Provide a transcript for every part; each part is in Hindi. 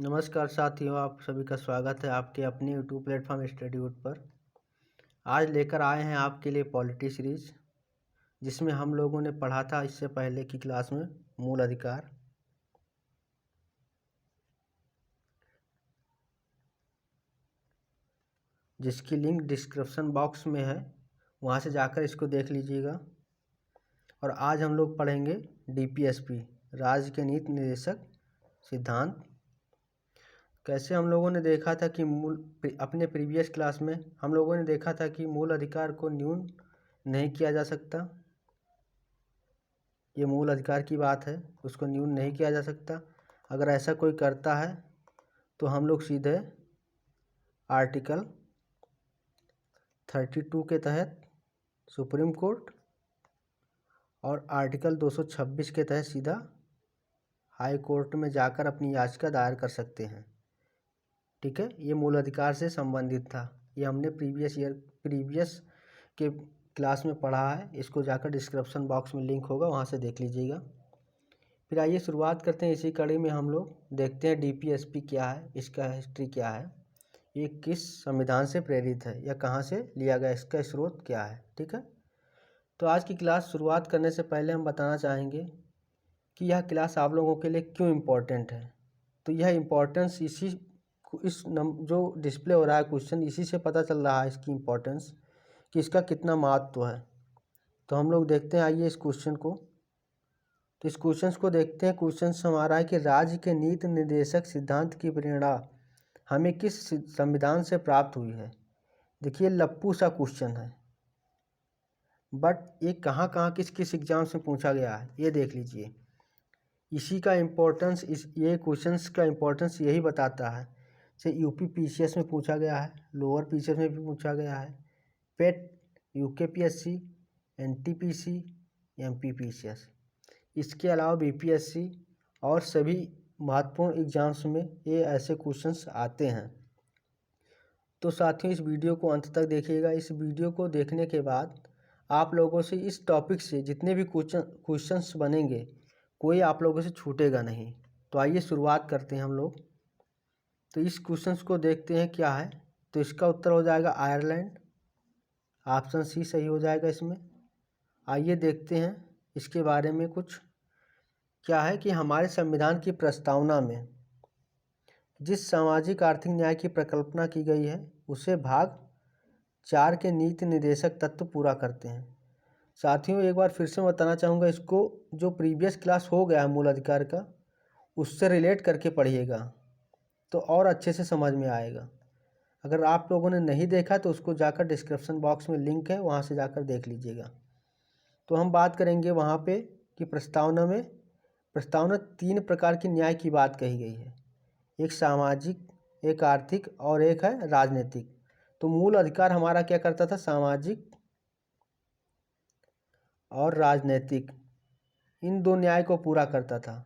नमस्कार साथियों, आप सभी का स्वागत है आपके अपने यूट्यूब प्लेटफॉर्म स्टडीवुड पर। आज लेकर आए हैं आपके लिए पॉलिटी सीरीज, जिसमें हम लोगों ने पढ़ा था इससे पहले की क्लास में मूल अधिकार। जिसकी लिंक डिस्क्रिप्शन बॉक्स में है, वहां से जाकर इसको देख लीजिएगा। और आज हम लोग पढ़ेंगे डीपीएसपी, राज्य के नीति निर्देशक सिद्धांत। कैसे हम लोगों ने देखा था कि अपने प्रीवियस क्लास में हम लोगों ने देखा था कि मूल अधिकार को न्यून नहीं किया जा सकता। ये मूल अधिकार की बात है, उसको न्यून नहीं किया जा सकता। अगर ऐसा कोई करता है तो हम लोग सीधे आर्टिकल 32 के तहत सुप्रीम कोर्ट और आर्टिकल 226 के तहत सीधा हाई कोर्ट में जाकर अपनी याचिका दायर कर सकते हैं। ठीक है, ये मूल अधिकार से संबंधित था। ये हमने प्रीवियस के क्लास में पढ़ा है। इसको जाकर डिस्क्रिप्शन बॉक्स में लिंक होगा, वहाँ से देख लीजिएगा। फिर आइए शुरुआत करते हैं। इसी कड़ी में हम लोग देखते हैं डीपीएसपी क्या है, इसका हिस्ट्री क्या है, ये किस संविधान से प्रेरित है या कहाँ से लिया गया, इसका स्रोत क्या है। ठीक है, तो आज की क्लास शुरुआत करने से पहले हम बताना चाहेंगे कि यह क्लास आप लोगों के लिए क्यों इम्पोर्टेंट है। तो यह इम्पोर्टेंस जो डिस्प्ले हो रहा है क्वेश्चन, इसी से पता चल रहा है इसकी इम्पोर्टेंस, कि इसका कितना महत्व है। तो हम लोग देखते हैं, आइए इस क्वेश्चन को। तो इस क्वेश्चन को देखते हैं। क्वेश्चन हमारा है कि राज्य के नीति निर्देशक सिद्धांत की प्रेरणा हमें किस संविधान से प्राप्त हुई है। देखिए, लप्पू सा क्वेश्चन है, बट ये कहाँ कहाँ किस किस एग्जाम से पूछा गया है ये देख लीजिए। इसी का इम्पोर्टेंस, ये क्वेश्चंस का इम्पोर्टेंस यही बताता है। जैसे यूपी पीसीएस में पूछा गया है, लोअर पीसीएस में भी पूछा गया है, पेट, यूकेपीएससी, एनटीपीसी, एमपीपीसीएस, इसके अलावा बीपीएससी और सभी महत्वपूर्ण एग्जाम्स में ये ऐसे क्वेश्चंस आते हैं। तो साथियों, इस वीडियो को अंत तक देखिएगा। इस वीडियो को देखने के बाद आप लोगों से इस टॉपिक से जितने भी क्वेश्चंस बनेंगे, कोई आप लोगों से छूटेगा नहीं। तो आइए शुरुआत करते हैं हम लोग। तो इस क्वेश्चंस को देखते हैं क्या है। तो इसका उत्तर हो जाएगा आयरलैंड, ऑप्शन सी सही हो जाएगा इसमें। आइए देखते हैं इसके बारे में कुछ। क्या है कि हमारे संविधान की प्रस्तावना में जिस सामाजिक आर्थिक न्याय की प्रकल्पना की गई है, उसे भाग 4 के नीति निर्देशक तत्व पूरा करते हैं। साथियों, एक बार फिर से बताना चाहूँगा, इसको जो प्रीवियस क्लास हो गया है मूल अधिकार का, उससे रिलेट करके पढ़िएगा तो और अच्छे से समझ में आएगा। अगर आप लोगों ने नहीं देखा तो उसको जाकर डिस्क्रिप्शन बॉक्स में लिंक है, वहाँ से जाकर देख लीजिएगा। तो हम बात करेंगे वहाँ पे कि प्रस्तावना 3 प्रकार की न्याय की बात कही गई है। एक सामाजिक, एक आर्थिक और एक है राजनीतिक। तो मूल अधिकार हमारा क्या करता था, सामाजिक और राजनीतिक, इन 2 न्याय को पूरा करता था।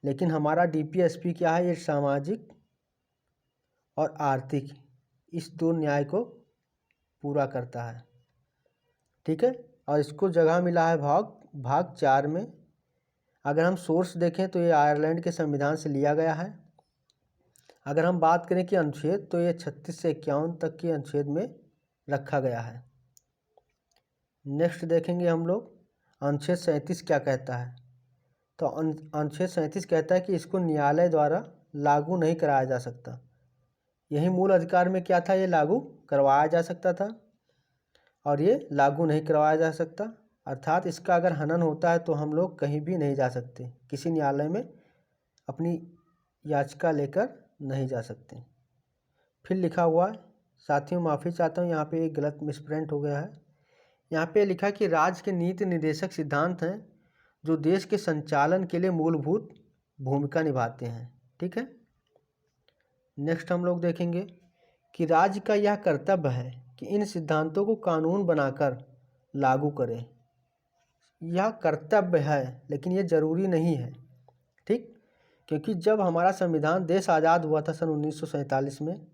लेकिन हमारा डीपीएसपी क्या है, ये सामाजिक और आर्थिक, इस 2 न्याय को पूरा करता है। ठीक है, और इसको जगह मिला है भाग 4 में। अगर हम सोर्स देखें तो ये आयरलैंड के संविधान से लिया गया है। अगर हम बात करें कि अनुच्छेद, तो ये 36 से 51 तक के अनुच्छेद में रखा गया है। नेक्स्ट देखेंगे हम लोग, अनुच्छेद 37 क्या कहता है। तो अनुच्छेद 37 कहता है कि इसको न्यायालय द्वारा लागू नहीं कराया जा सकता। यही मूल अधिकार में क्या था, ये लागू करवाया जा सकता था और ये लागू नहीं करवाया जा सकता। अर्थात इसका अगर हनन होता है तो हम लोग कहीं भी नहीं जा सकते, किसी न्यायालय में अपनी याचिका लेकर नहीं जा सकते। फिर लिखा हुआ है, साथियों माफ़ी चाहता हूँ, यहाँ पे एक गलत मिसप्रिंट हो गया है। यहाँ पे लिखा कि राज्य के नीति निर्देशक सिद्धांत हैं जो देश के संचालन के लिए मूलभूत भूमिका निभाते हैं। ठीक है, नेक्स्ट हम लोग देखेंगे कि राज्य का यह कर्तव्य है कि इन सिद्धांतों को कानून बनाकर लागू करें। यह कर्तव्य है, लेकिन ये जरूरी नहीं है। ठीक, क्योंकि जब हमारा संविधान, देश आज़ाद हुआ था सन 1947 में,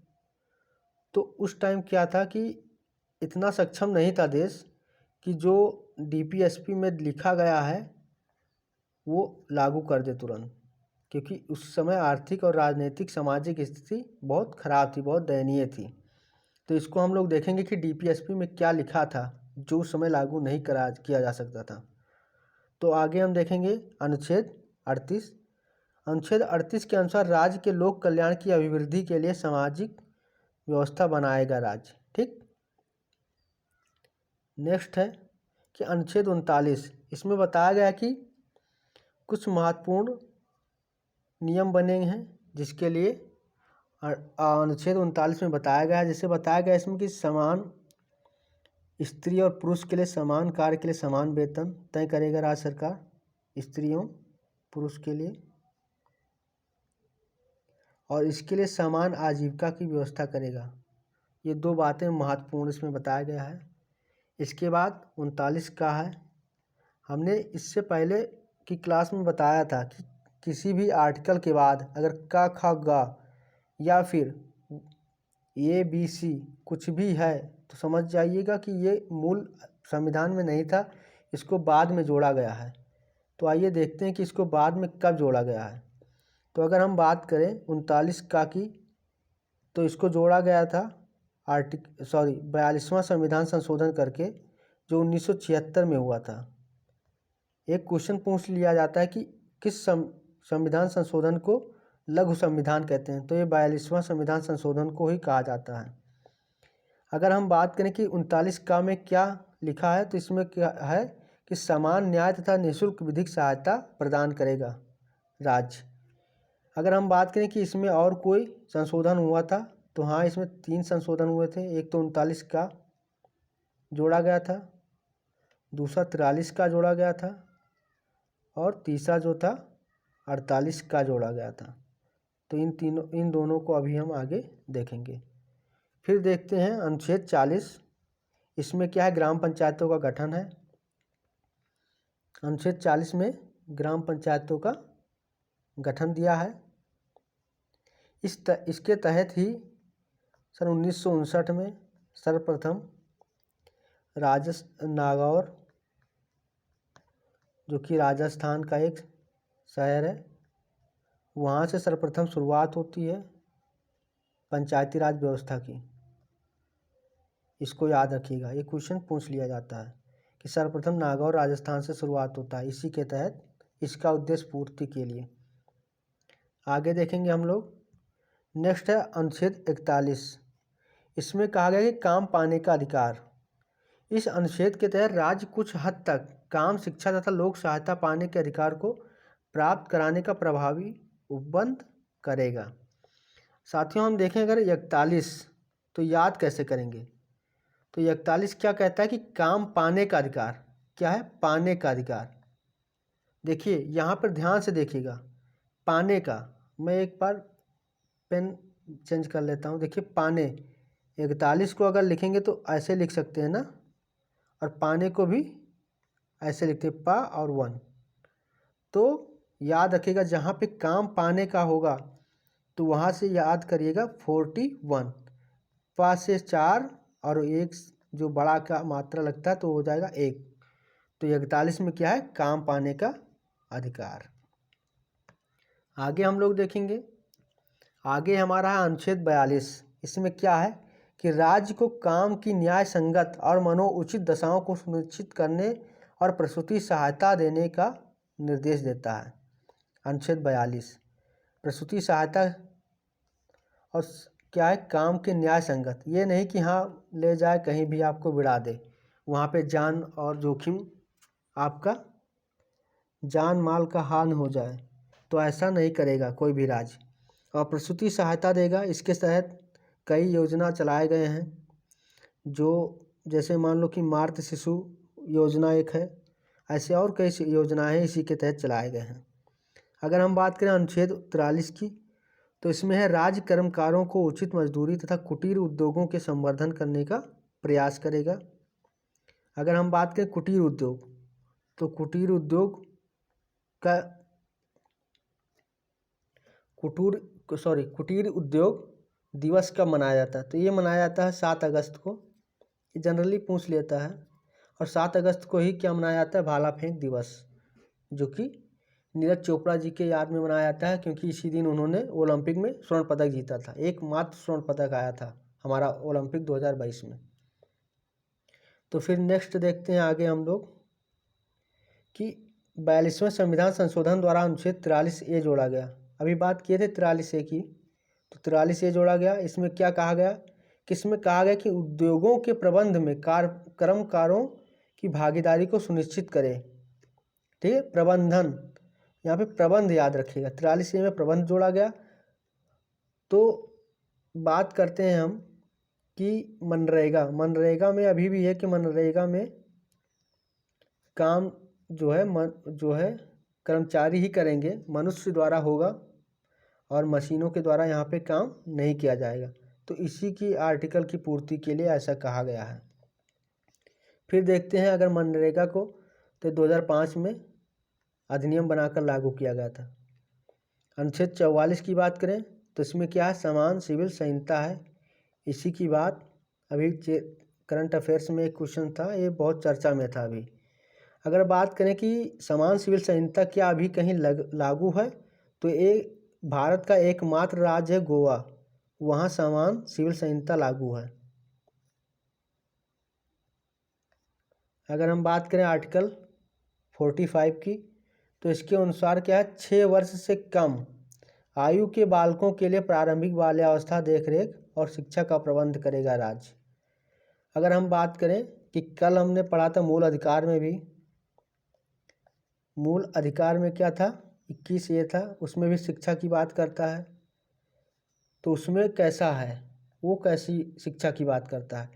तो उस टाइम क्या था कि इतना सक्षम नहीं था देश कि जो डीपीएसपी में लिखा गया है वो लागू कर दे तुरंत। क्योंकि उस समय आर्थिक और राजनीतिक सामाजिक स्थिति बहुत खराब थी, बहुत दयनीय थी। तो इसको हम लोग देखेंगे कि डीपीएसपी में क्या लिखा था जो उस समय लागू नहीं किया जा सकता था। तो आगे हम देखेंगे अनुच्छेद 38। अनुच्छेद 38 के अनुसार राज्य के लोक कल्याण की अभिवृद्धि के लिए सामाजिक व्यवस्था बनाएगा राज्य। ठीक। नेक्स्ट है कि अनुच्छेद 39, इसमें बताया गया कि कुछ महत्वपूर्ण नियम बने हैं जिसके लिए अनुच्छेद 39 में बताया गया है। जैसे बताया गया इसमें कि समान स्त्री और पुरुष के लिए समान कार्य के लिए समान वेतन तय करेगा राज्य सरकार, स्त्रियों पुरुष के लिए, और इसके लिए समान आजीविका की व्यवस्था करेगा। ये दो बातें महत्वपूर्ण इसमें बताया गया है। इसके बाद 39 का है, हमने इससे पहले की क्लास में बताया था कि किसी भी आर्टिकल के बाद अगर क ख ग या फिर ए बी सी कुछ भी है तो समझ जाइएगा कि ये मूल संविधान में नहीं था, इसको बाद में जोड़ा गया है। तो आइए देखते हैं कि इसको बाद में कब जोड़ा गया है। तो अगर हम बात करें 39 का की, तो इसको जोड़ा गया था 42वां संविधान संशोधन करके, जो 1976 में हुआ था। एक क्वेश्चन पूछ लिया जाता है कि किस संविधान संशोधन को लघु संविधान कहते हैं, तो ये 42वां संविधान संशोधन को ही कहा जाता है। अगर हम बात करें कि 39 का में क्या लिखा है, तो इसमें क्या है कि समान न्याय तथा निःशुल्क विधिक सहायता प्रदान करेगा राज्य। अगर हम बात करें कि इसमें और कोई संशोधन हुआ था, तो हाँ, इसमें 3 संशोधन हुए थे। एक तो 39 का जोड़ा गया था, दूसरा 43 का जोड़ा गया था, और तीसरा जो था 48 का जोड़ा गया था। तो इन दोनों को अभी हम आगे देखेंगे। फिर देखते हैं अनुच्छेद 40। इसमें क्या है, ग्राम पंचायतों का गठन है। अनुच्छेद 40 में ग्राम पंचायतों का गठन दिया है। इसके तहत ही सन 1959 में सर्वप्रथम नागौर, जो कि राजस्थान का एक शहर है, वहाँ से सर्वप्रथम शुरुआत होती है पंचायती राज व्यवस्था की। इसको याद रखिएगा, ये क्वेश्चन पूछ लिया जाता है कि सर्वप्रथम नागौर राजस्थान से शुरुआत होता है। इसी के तहत इसका उद्देश्य पूर्ति के लिए आगे देखेंगे हम लोग। नेक्स्ट है अनुच्छेद 41। इसमें कहा गया कि काम पाने का अधिकार। इस अनुच्छेद के तहत राज्य कुछ हद तक काम, शिक्षा तथा लोक सहायता पाने के अधिकार को प्राप्त कराने का प्रभावी उपबंध करेगा। साथियों, हम देखें अगर 41 तो याद कैसे करेंगे। तो 41 क्या कहता है कि काम पाने का अधिकार। क्या है? पाने का अधिकार। देखिए यहाँ पर ध्यान से देखिएगा, पाने का। मैं एक बार पेन चेंज कर लेता हूँ। देखिए पाने, 41 को अगर लिखेंगे तो ऐसे लिख सकते हैं ना, और पाने को भी ऐसे लिखते हैं, पा और वन। तो याद रखिएगा जहाँ पे काम पाने का होगा तो वहाँ से याद करिएगा 41, पा से 4 और 1 जो बड़ा का मात्रा लगता है तो हो जाएगा 1। तो 41 में क्या है? काम पाने का अधिकार। आगे हम लोग देखेंगे, आगे हमारा है अनुच्छेद 42। इसमें क्या है कि राज्य को काम की न्याय संगत और मनोउचित दशाओं को सुनिश्चित करने और प्रसूति सहायता देने का निर्देश देता है। अनुच्छेद 42 प्रसूति सहायता और क्या है? काम के न्याय संगत। ये नहीं कि हाँ ले जाए कहीं भी आपको बिड़ा दे, वहाँ पे जान और जोखिम, आपका जान माल का हानि हो जाए, तो ऐसा नहीं करेगा कोई भी राज्य। और प्रसूति सहायता देगा। इसके तहत कई योजना चलाए गए हैं, जो जैसे मान लो कि मातृ शिशु योजना एक है, ऐसे और कई योजनाएं इसी के तहत चलाए गए हैं। अगर हम बात करें अनुच्छेद 43 की, तो इसमें है राज्य कर्मकारों को उचित मजदूरी तथा कुटीर उद्योगों के संवर्धन करने का प्रयास करेगा। अगर हम बात करें कुटीर उद्योग, तो कुटीर उद्योग दिवस कब मनाया जाता है? तो ये मनाया जाता है 7 अगस्त को। ये जनरली पूछ लेता है। और 7 अगस्त को ही क्या मनाया जाता है? भाला फेंक दिवस, जो कि नीरज चोपड़ा जी के याद में मनाया जाता है, क्योंकि इसी दिन उन्होंने ओलंपिक में स्वर्ण पदक जीता था। एकमात्र स्वर्ण पदक आया था हमारा ओलंपिक 2022 में। तो फिर नेक्स्ट देखते हैं आगे हम लोग कि 42वें संविधान संशोधन द्वारा अनुच्छेद 43A जोड़ा गया। अभी बात किए थे 43A की, तो 43A जोड़ा गया। इसमें क्या कहा गया कि इसमें कहा गया कि उद्योगों के प्रबंध में कर्मकारों की भागीदारी को सुनिश्चित करें। ठीक है, प्रबंधन, यहाँ पे प्रबंध याद रखिएगा, 43A में प्रबंध जोड़ा गया। तो बात करते हैं हम कि मनरेगा में अभी भी है कि मनरेगा में काम जो है कर्मचारी ही करेंगे, मनुष्य द्वारा होगा और मशीनों के द्वारा यहाँ पे काम नहीं किया जाएगा। तो इसी की आर्टिकल की पूर्ति के लिए ऐसा कहा गया है। फिर देखते हैं अगर मनरेगा को, तो 2005 में अधिनियम बनाकर लागू किया गया था। अनुच्छेद 44 की बात करें तो इसमें क्या है, समान सिविल संहिता है। इसी की बात अभी करंट अफेयर्स में एक क्वेश्चन था, ये बहुत चर्चा में था अभी। अगर बात करें कि समान सिविल संहिता क्या अभी कहीं लागू है, तो ये भारत का एकमात्र राज्य है गोवा, वहाँ समान सिविल संहिता लागू है। अगर हम बात करें आर्टिकल 45 की, तो इसके अनुसार क्या है, 6 वर्ष से कम आयु के बालकों के लिए प्रारंभिक बाल्यावस्था देखरेख और शिक्षा का प्रबंध करेगा राज्य। अगर हम बात करें कि कल हमने पढ़ा था मूल अधिकार में भी, मूल अधिकार में क्या था, 21 ये था, उसमें भी शिक्षा की बात करता है। तो उसमें कैसा है, वो कैसी शिक्षा की बात करता है,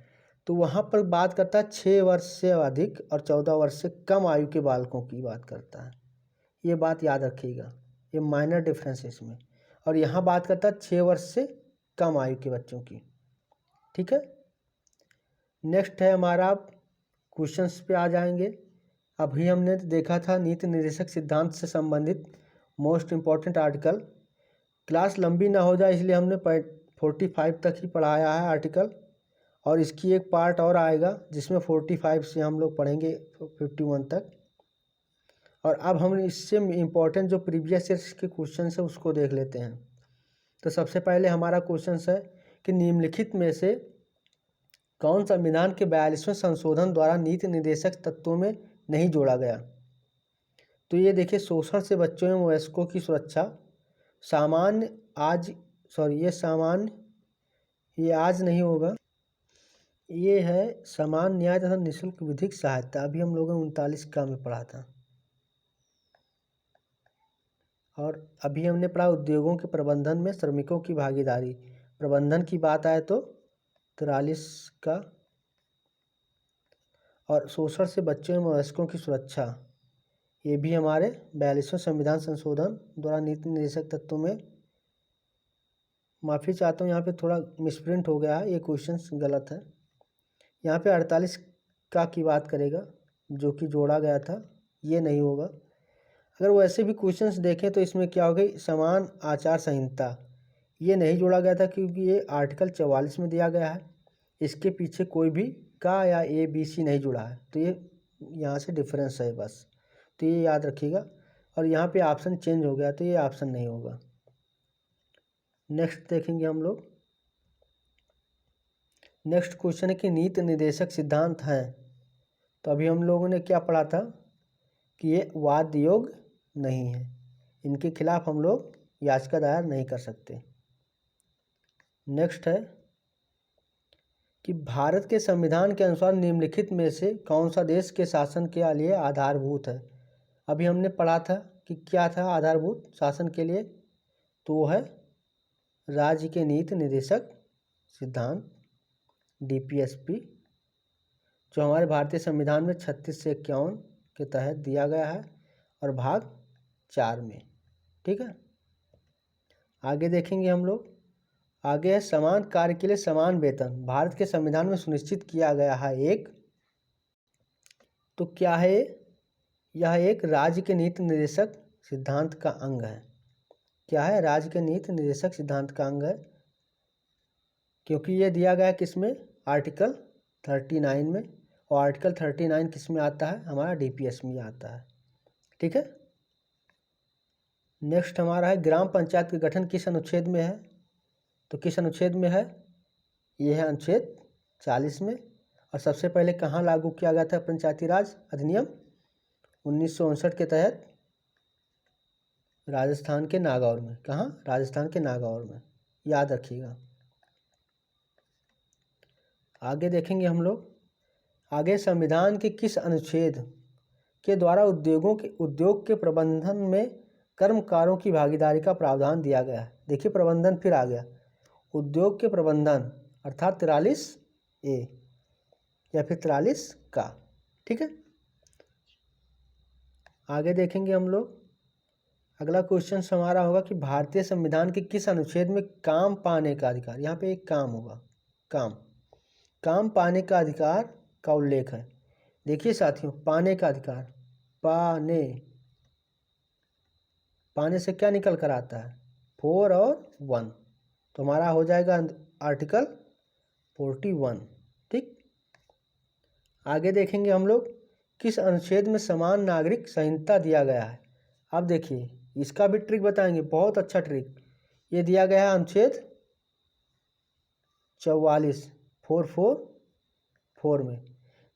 तो वहाँ पर बात करता है 6 वर्ष से अधिक और 14 वर्ष से कम आयु के बालकों की बात करता है। ये बात याद रखिएगा, ये माइनर डिफरेंस है इसमें। और यहाँ बात करता है 6 वर्ष से कम आयु के बच्चों की। ठीक है, नेक्स्ट है हमारा, क्वेश्चंस पे आ जाएंगे। अभी हमने देखा था नीति निर्देशक सिद्धांत से संबंधित मोस्ट इम्पॉर्टेंट आर्टिकल। क्लास लंबी ना हो जाए इसलिए हमने 45 तक ही पढ़ाया है आर्टिकल, और इसकी एक पार्ट और आएगा जिसमें 45 से हम लोग पढ़ेंगे 51 तक। और अब हम इससे इम्पोर्टेंट जो प्रीवियस ईयर्स के क्वेश्चन है उसको देख लेते हैं। तो सबसे पहले हमारा क्वेश्चन है कि निम्नलिखित में से कौन संविधान के 42वें संशोधन द्वारा नीति निर्देशक तत्वों में नहीं जोड़ा गया। तो ये देखिए, शोषण से बच्चों एवं वयस्कों की सुरक्षा, ये आज नहीं होगा, ये है समान न्याय तथा निःशुल्क विधिक सहायता। अभी हम लोगों ने 39 का में पढ़ा था। और अभी हमने पढ़ा उद्योगों के प्रबंधन में श्रमिकों की भागीदारी, प्रबंधन की बात आए तो 43 का। और शोषण से बच्चों एवं वयस्कों की सुरक्षा, ये भी हमारे 42वें संविधान संशोधन द्वारा नीति निर्देशक तत्वों में। माफ़ी चाहता हूँ, यहाँ पे थोड़ा मिसप्रिंट हो गया है, ये क्वेश्चन गलत है। यहाँ पे 48 का की बात करेगा जो कि जोड़ा गया था, ये नहीं होगा। अगर वैसे भी क्वेश्चंस देखें तो इसमें क्या हो गई, समान आचार संहिता, ये नहीं जोड़ा गया था क्योंकि ये आर्टिकल 44 में दिया गया है। इसके पीछे कोई भी का या ABC नहीं जुड़ा है, तो ये यहाँ से डिफरेंस है बस, तो ये याद रखिएगा। और यहाँ पे ऑप्शन चेंज हो गया तो ये ऑप्शन नहीं होगा। नेक्स्ट देखेंगे हम लोग। नेक्स्ट क्वेश्चन है कि नीति निर्देशक सिद्धांत हैं, तो अभी हम लोगों ने क्या पढ़ा था कि ये वाद योग्य नहीं है, इनके खिलाफ हम लोग याचिका दायर नहीं कर सकते। नेक्स्ट है कि भारत के संविधान के अनुसार निम्नलिखित में से कौन सा देश के शासन के लिए आधारभूत है। अभी हमने पढ़ा था कि क्या था आधारभूत शासन के लिए, तो वो है राज्य के नीति निर्देशक सिद्धांत DPSP, जो हमारे भारतीय संविधान में 36 से 51 के तहत दिया गया है और भाग 4 में। ठीक है, आगे देखेंगे हम लोग। आगे है समान कार्य के लिए समान वेतन, भारत के संविधान में सुनिश्चित किया गया है एक, तो क्या है, यह एक राज्य के नीति निर्देशक सिद्धांत का अंग है। क्या है, राज्य के नीति निर्देशक सिद्धांत का अंग है, क्योंकि ये दिया गया किसमें, आर्टिकल 39 में, और आर्टिकल 39 किस में आता है, हमारा DPS में आता है। ठीक है, नेक्स्ट हमारा है ग्राम पंचायत का गठन किस अनुच्छेद में है? तो किस अनुच्छेद में है? ये है अनुच्छेद 40 में। और सबसे पहले कहाँ लागू किया गया था पंचायती राज अधिनियम? 1959 के तहत राजस्थान के नागौर में। कहाँ? राजस्थान के नागौर में, याद रखिएगा। आगे देखेंगे हम लोग। आगे संविधान के किस अनुच्छेद के द्वारा उद्योग के प्रबंधन में कर्मकारों की भागीदारी का प्रावधान दिया गया है? देखिए प्रबंधन फिर आ गया, उद्योग के प्रबंधन अर्थात 43A या फिर 43 का। ठीक है, आगे देखेंगे हम लोग। अगला क्वेश्चन हमारा होगा कि भारतीय संविधान के किस अनुच्छेद में काम पाने का अधिकार, यहाँ पे एक काम होगा, काम पाने का अधिकार का उल्लेख है। देखिए साथियों, पाने का अधिकार, पाने से क्या निकल कर आता है? 4 और 1, तो हमारा हो जाएगा आर्टिकल 41। ठीक, आगे देखेंगे हम लोग किस अनुच्छेद में समान नागरिक संहिता दिया गया है। अब देखिए इसका भी ट्रिक बताएंगे, बहुत अच्छा ट्रिक। ये दिया गया है अनुच्छेद 444 में।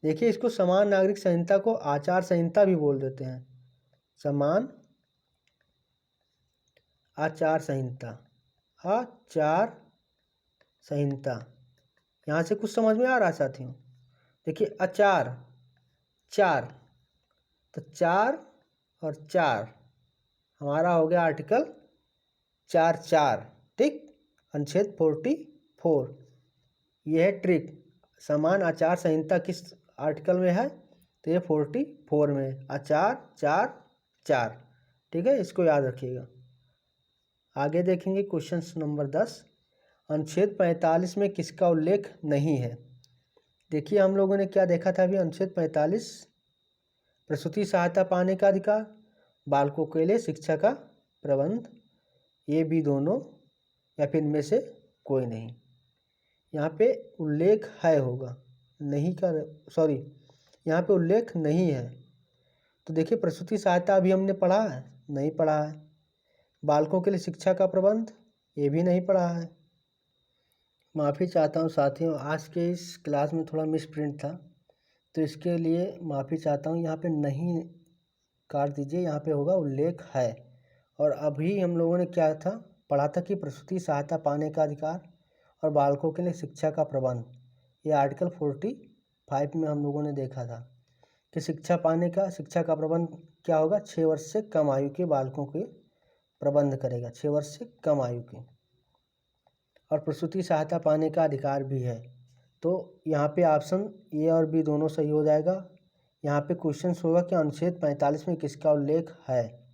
देखिए इसको समान नागरिक संहिता को आचार संहिता भी बोल देते हैं, समान आचार संहिता, यहाँ से कुछ समझ में आ रहा है साथियों? देखिए आचार 4, तो 4 और 4 हमारा हो गया आर्टिकल 44। ठीक, अनुच्छेद 44। यह है ट्रिक। समान आचार संहिता किस आर्टिकल में है? तो ये 44 में, आचार 4। ठीक है, इसको याद रखिएगा। आगे देखेंगे क्वेश्चन नंबर 10। अनुच्छेद 45 में किसका उल्लेख नहीं है? देखिए हम लोगों ने क्या देखा था अभी, अनुच्छेद 45 प्रसूति सहायता पाने का अधिकार, बालकों के लिए शिक्षा का प्रबंध, ये भी दोनों या फिर इनमें से कोई नहीं। यहाँ पे उल्लेख है होगा, नहीं का, सॉरी यहाँ पे उल्लेख नहीं है। तो देखिए प्रसूति सहायता अभी हमने पढ़ा है, नहीं पढ़ा है। बालकों के लिए शिक्षा का प्रबंध, ये भी नहीं पढ़ा है। माफ़ी चाहता हूँ साथियों, आज के इस क्लास में थोड़ा मिस प्रिंट था, तो इसके लिए माफ़ी चाहता हूँ। यहाँ पे नहीं काट दीजिए, यहाँ पे होगा उल्लेख है। और अभी हम लोगों ने क्या था पढ़ा था कि प्रसूति सहायता पाने का अधिकार और बालकों के लिए शिक्षा का प्रबंध, ये आर्टिकल 45 में हम लोगों ने देखा था कि शिक्षा का प्रबंध क्या होगा? 6 वर्ष से कम आयु के बालकों के प्रबंध करेगा, 6 वर्ष से कम आयु के। और प्रसूति सहायता पाने का अधिकार भी है। तो यहाँ पे ऑप्शन ए और बी दोनों सही हो जाएगा। यहाँ पे क्वेश्चन होगा कि अनुच्छेद 45 में किसका उल्लेख है।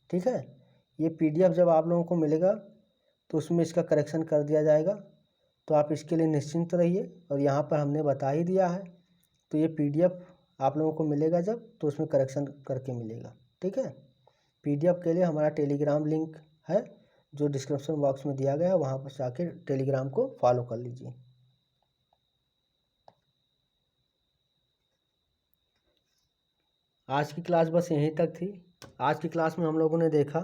ठीक है, ये PDF जब आप लोगों को मिलेगा तो उसमें इसका करेक्शन कर दिया जाएगा, तो आप इसके लिए निश्चिंत रहिए। और यहाँ पर हमने बता ही दिया है, तो ये PDF आप लोगों को मिलेगा जब, तो उसमें करेक्शन करके मिलेगा। ठीक है, PDF के लिए हमारा टेलीग्राम लिंक है जो डिस्क्रिप्शन बॉक्स में दिया गया है, वहाँ पर जाके टेलीग्राम को फॉलो कर लीजिए। आज की क्लास बस यहीं तक थी। आज की क्लास में हम लोगों ने देखा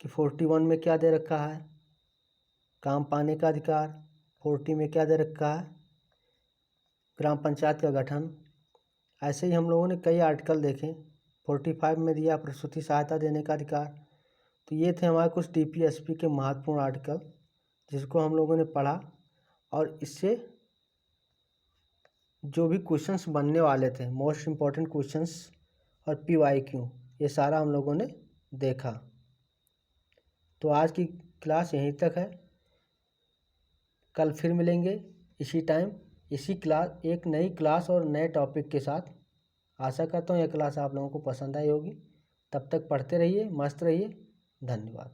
कि 41 में क्या दे रखा है, काम पाने का अधिकार। 40 में क्या दे रखा है, ग्राम पंचायत का गठन। ऐसे ही हम लोगों ने कई आर्टिकल देखे। 45 में दिया प्रसूति सहायता देने का अधिकार। तो ये थे हमारे कुछ DPSP के महत्वपूर्ण आर्टिकल जिसको हम लोगों ने पढ़ा, और इससे जो भी क्वेश्चंस बनने वाले थे, मोस्ट इम्पॉर्टेंट क्वेश्चंस और PYQ, ये सारा हम लोगों ने देखा। तो आज की क्लास यहीं तक है। कल फिर मिलेंगे इसी टाइम, इसी क्लास, एक नई क्लास और नए टॉपिक के साथ। आशा करता हूँ यह क्लास आप लोगों को पसंद आई होगी। तब तक पढ़ते रहिए, मस्त रहिए। धन्यवाद।